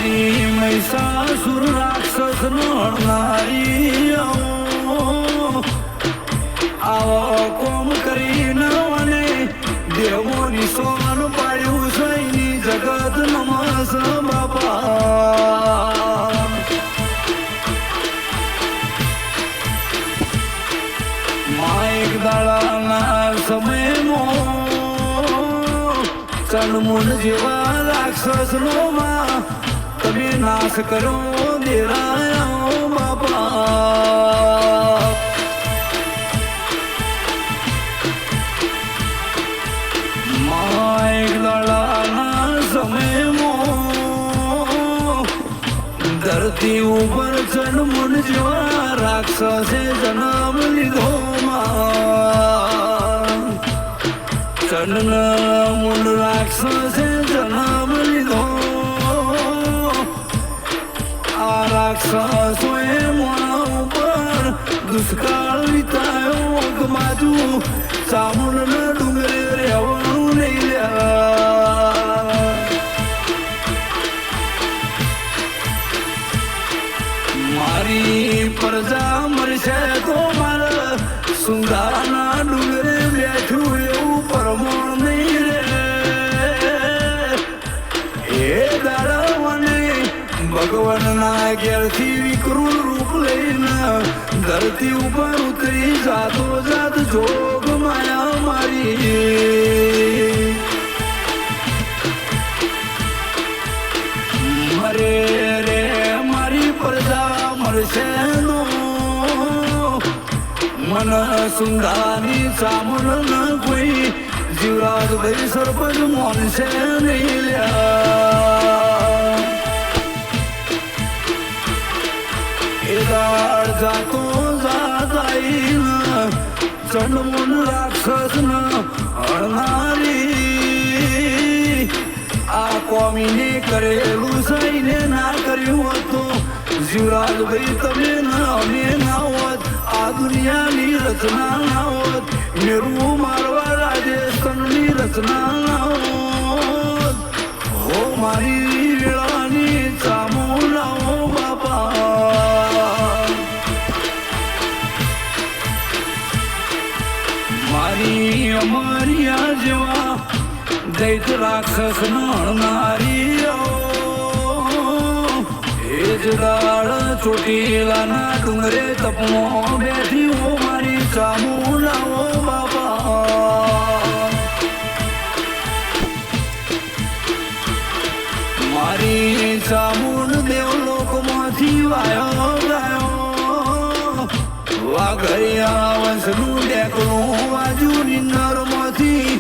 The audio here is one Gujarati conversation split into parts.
મારી મહિષાસુર રાક્ષસ નો હણનારી આવો કોમ કરીને મને દેવોની સોન પાડ્યું સૈની જગત નમસ બાપા માઇક દાડાના સમયમાં ચણમુન જેવા રાક્ષસ નો માં તમે નાશ કરો દેરાયા બાપા માઇક દાડાના સમયમાં ધરતી ઉપર ચણમુન જેવા રાક્ષસે જન્મ લીધો ચંદન રાક્ષસે જન્મ લીધો આ રાક્ષસોએ મોણા ઉપર દુષ્કાળ વિતાયો બાજુ ચામુંડના ડુંગરે રહેવાનું નહીં લ્યા મારી પ્રજા મરશે તો મારા સુંદાના ડુંગરે બેઠું એવું પરમણ નહીં રે એ દાડાવાને ભગવાનના ઘેરથી વિકૃત રૂપ લઈને ધરતી ઉપર ઉતરી જાતો જાત જોગ માયા મારી મરે રે મારી પ્રજા મરશે નો મન સુંદાની ચામુંડ કોઈ જીવરાજ ભાઈ સરપંચ મોનશે નહીં લ્યા એ દાળ જાતો જાતાઈ ચંડમુન રાક્ષસ હણનારી આ કોમીને કરેલું સઈને ના કર્યું હતું જીવરાજ ભાઈ તમે ના અમે ના હોત આ દુનિયાની રચના ના હોત મેરુ મારવા રાજસ્થાનની રચના ના હોત હો મારી વેળાની ચામુંડાઓ બાપા મારી અમારી આ જેવા દૈત રાક્ષસ નણનારી દાળ ચોટીલાના ડુંગરે તપમો બેઠી હો મારી ચામુંડાઓ બાપા મારી ચામુંડ દેવલોકમાંથી વાયો ગાયો વાઘરિયા વંશનું ડેકલું વાજુ નિંદરમાંથી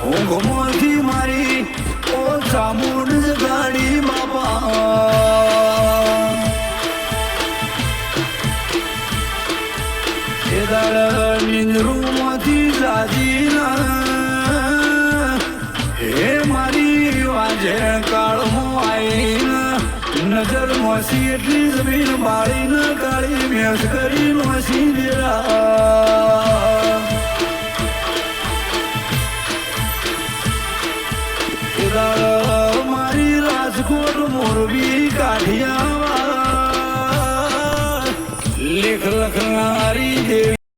ઊંઘમાંથી મારી ઓ ચામુંડ જગાડી બાપા નિંદરૂમાંથી જાજીના હે મારી વાજે કાળમાં આવીને નજર મોસી એટલી જમીન બાળીને કાળી મેસ કરી મોસી દેરા મારી રાજકોટ મોરબી કાઠિયાવાડ લેખ લખનારી દેવી